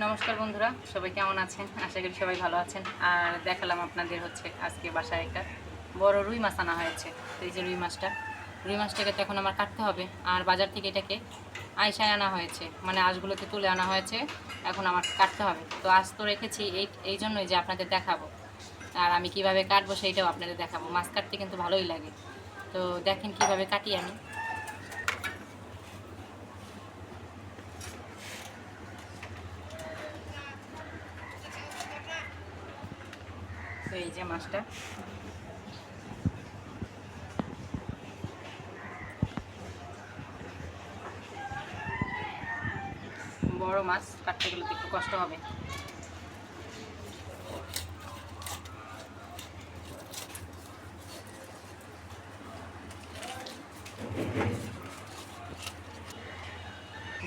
নমস্কার বন্ধুরা, সবাই কেমন আছেন? আশা করি সবাই ভালো আছেন। আর দেখালাম আপনাদের আজকে বাসায় একটা বড় রুই মাছ আনা হয়েছে। তো এই যে রুই মাছটাকে তো এখন আমার কাটতে হবে। আর বাজার থেকে এটাকে আইসায় আনা হয়েছে, মানে আঁশগুলোকে তুলে আনা হয়েছে, এখন আমার কাটতে হবে। তো আজ তো রেখেছি এই জন্যই যে আপনাদের দেখাবো, আর আমি কিভাবে কাটবো সেইটাও আপনাদের দেখাবো। মাছ কাটতে কিন্তু ভালোই লাগে। তো দেখেন কিভাবে কাটি আমি। তো এই যে মাছটা, বড় মাছ কাটতে গেলে তো একটু কষ্ট হবে।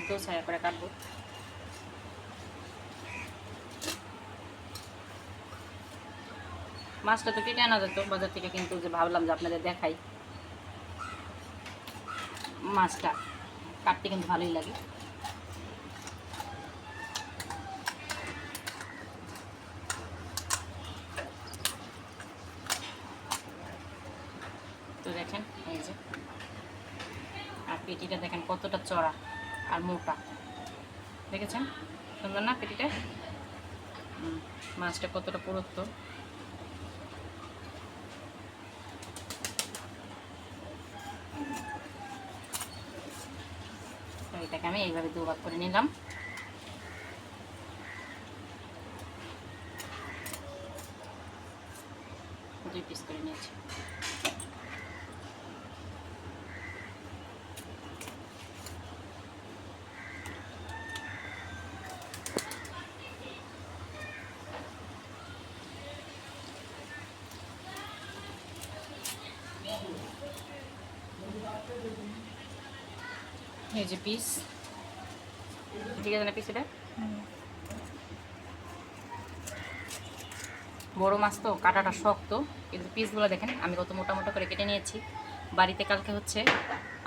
দু ছায়া করে কাটবো। মাছটা তো কেটে আনা যেত বাজার থেকে, কিন্তু যে ভাবলাম যে আপনাদের দেখাই। মাছটা কাটতে কিন্তু ভালোই লাগে। তো দেখেন এই যে, আর পেটিটা দেখেন কতটা চড়া আর মোটা, দেখেছেন? সুন্দর না পেটিটা? মাছটা কতটা পুরুত্ব। তো এটাকে আমি এইভাবে দুভাগ করে নিলাম। দুই পিস করে নিয়েছি। এই যে পিস, ঠিক আছে না পিস? এটা বড়ো মাছ তো কাটাটা শক্ত, কিন্তু পিসগুলো দেখেন আমি কত মোটা মোটা করে কেটে নিয়েছি। বাড়িতে কালকে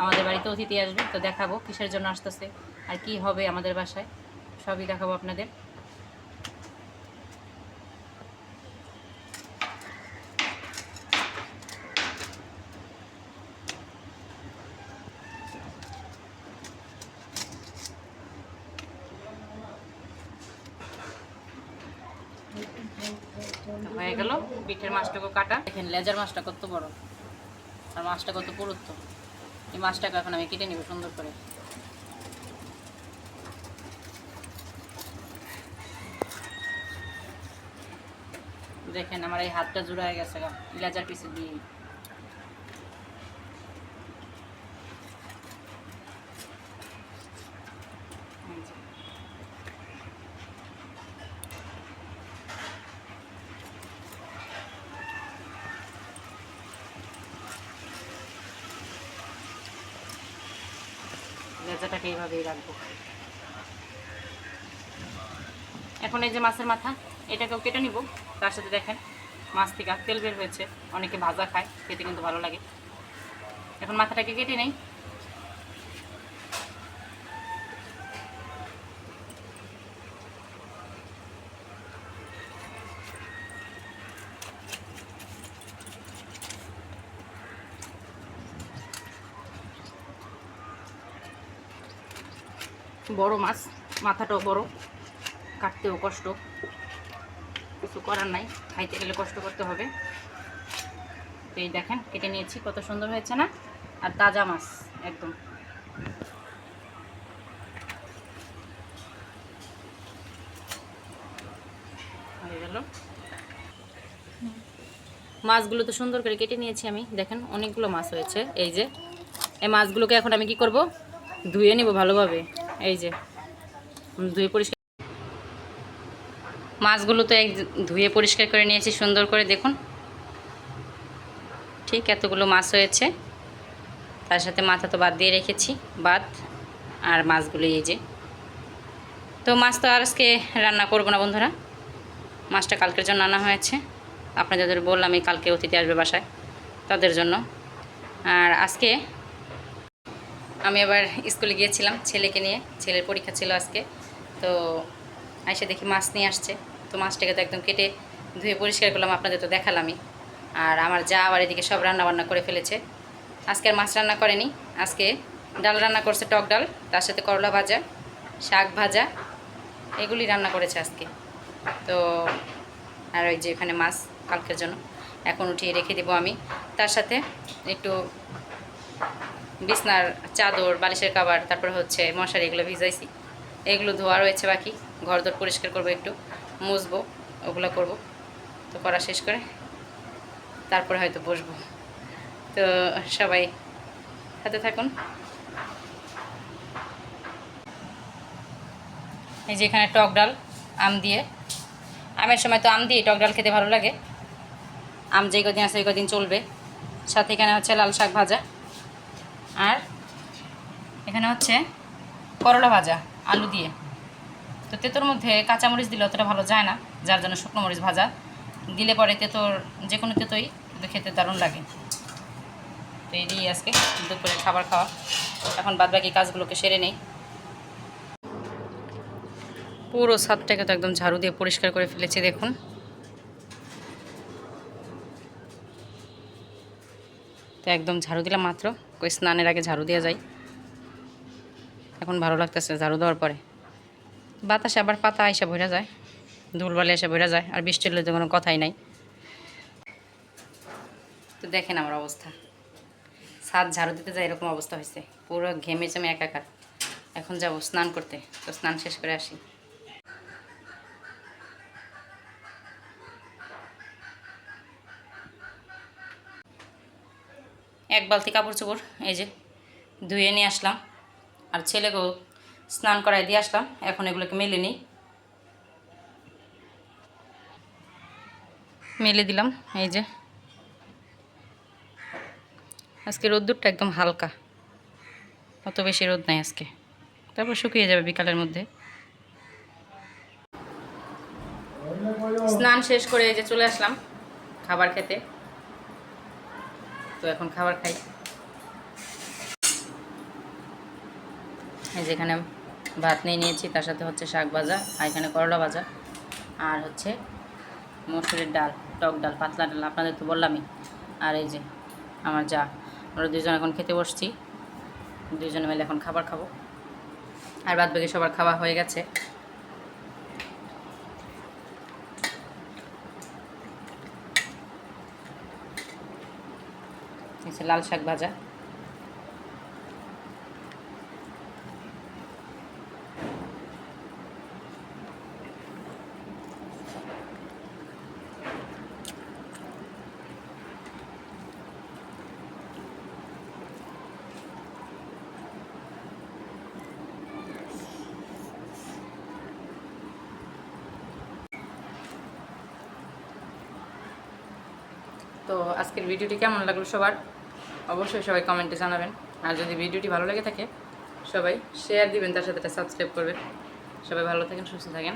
আমাদের বাড়িতে অতিথি আসবে, তো দেখাবো কিসের জন্য আসতেছে আর কি হবে আমাদের বাসায়, সবই দেখাবো আপনাদের। হয়ে গেল পিঠের মাছটাকে কাটা। দেখেন লেজার মাছটা কত বড় আর মাছটা কত পুরুত্ব। এই মাছটাকে এখন আমি কেটে নিব সুন্দর করে। দেখেন আমার এই হাতটা জোড়া হয়ে গেছে লেজার পিসে দিয়ে। লেজাটাকে এইভাবেই রাখবো। এখন এই যে মাছের মাথা, এটাকেও কেটে নিব। তার সাথে দেখেন মাছ থেকে তেল বের হয়েছে, অনেকে ভাজা খায়, খেতে কিন্তু ভালো লাগে। এখন মাথাটাকে কেটে নেই। বড় মাছ, মাথাটাও বড়, কাটতেও কষ্ট, কিছু করার নাই, খাইতে গেলে কষ্ট করতে হবে। তো এই দেখেন কেটে নিয়েছি, কত সুন্দর হয়েছে না? আর তাজা মাছ একদম। হয়ে গেল। মাছগুলো তো সুন্দর করে কেটে নিয়েছি আমি, দেখেন অনেকগুলো মাছ হয়েছে। এই যে এই মাছগুলোকে এখন আমি কি করব, ধুয়ে নিব ভালোভাবে। এই যে ধুয়ে পরিষ্কার মাছগুলো তো ধুয়ে পরিষ্কার করে নিয়েছি সুন্দর করে। দেখুন ঠিক এতগুলো মাছ হয়েছে, তার সাথে মাথা তো বাদ দিয়ে রেখেছি, বাদ আর মাছগুলো এই যে। তো মাছ তো আর আজকে রান্না করব না বন্ধুরা, মাছটা কালকের জন্য আনা হয়েছে। আপনাদের বললাম এই কালকে অতিথি আসবে বাসায়, তাদের জন্য। আর আজকে আমি আবার স্কুলে গিয়েছিলাম ছেলেকে নিয়ে, ছেলের পরীক্ষা ছিল আজকে। তো এসে দেখি মাছ নিয়ে আসছে। তো মাছটাকে তো একদম কেটে ধুয়ে পরিষ্কার করলাম, আপনাদের তো দেখালামই। আর আমার যা আবার এদিকে সব রান্না বান্না করে ফেলেছে। আজকে আর মাছ রান্না করেনি, আজকে ডাল রান্না করছে, টক ডাল, তার সাথে করলা ভাজা, শাক ভাজা, এগুলি রান্না করেছে আজকে। তো আর ওই যে এখানে মাছ কালকের জন্য এখন উঠিয়ে রেখে দেবো আমি। তার সাথে একটু বিছনার চাদর, বালিশের কাভার, তারপর হচ্ছে মশারি, এগুলো ভিজাইছি, এগুলো ধোয়া রয়েছে বাকি। ঘরদোর পরিষ্কার করবো, একটু মুছবো, ওগুলো করব। তো করা শেষ করে তারপরে হয়তো বসবো। তো সবাই সাথে থাকুন। এই যে এখানে টক ডাল আম দিয়ে, আমের সময় তো আম দিয়ে টক ডাল খেতে ভালো লাগে। আম যে কদিন আছে ওই কদিন চলবে। সাথে এখানে হচ্ছে লাল শাক ভাজা, আর এখানে হচ্ছে করলা ভাজা আলু দিয়ে। তো তেঁতোর মধ্যে কাঁচামরিচ দিলে অতটা ভালো যায় না, যার জন্য শুকনো মরিচ ভাজা দিলে পরে তেঁতোর যে কোনো তেঁতোই কিন্তু খেতে দারুণ লাগে। তো এই দিয়ে আজকে দুপুরে খাবার খাওয়া। এখন বাদবাকি কাজগুলোকে সেরে নেই। পুরো ছাদটাকে তো একদম ঝাড়ু দিয়ে পরিষ্কার করে ফেলেছি, দেখুন। তো একদম ঝাড়ু দিলাম মাত্র, কই স্নানের আগে ঝাড়ু দেওয়া যায়। এখন ভালো লাগতেছে ঝাড়ু দেওয়ার পরে। বাতাসে আবার পাতা এসে ভরা যায়, ধুলবালি এসে ভরা যায়, আর বৃষ্টির হলে তো কোনো কথাই নাই। তো দেখেন আমার অবস্থা, ছাদ ঝাড়ু দিতে যায় এরকম অবস্থা হয়েছে, পুরো ঘেমে চেমে একাকার। এখন যাব স্নান করতে, তো স্নান শেষ করে আসি। এক বালতি কাপড় চোপড় এই যে ধুয়ে নিয়ে আসলাম, আর ছেলেকেও স্নান করাই দিয়ে আসলাম। এখন এগুলোকে মেলে নিই, মেলে দিলাম। এই যে আজকে রোদ্দুরটা একদম হালকা, অত বেশি রোদ নাই আজকে, তারপর শুকিয়ে যাবে বিকালের মধ্যে। স্নান শেষ করে এই যে চলে আসলাম খাবার খেতে। তো এখন খাবার খাই। এই যে এখানে ভাত নিয়ে নিয়েছি, তার সাথে হচ্ছে শাক ভাজা, আর এখানে করলা ভাজা, আর হচ্ছে মসুরের ডাল, টক ডাল, পাতলা ডাল, আপনাদের তো বললামই। আর এই যে আমার যা, আমরা দুজন এখন খেতে বসছি, দুজনে মিলে এখন খাবার খাবো। আর বাদ বাকি সবার খাওয়া হয়ে গেছে। লাল শাক ভাজা, তো আজকের ভিডিওটি কেমন লাগলো সবার অবশ্যই সবাই কমেন্টে জানাবেন। আর যদি ভিডিওটি ভালো লেগে থাকে সবাই শেয়ার দিবেন, তার সাথে সাবস্ক্রাইব করবেন। সবাই ভালো থাকেন, সুস্থ থাকেন।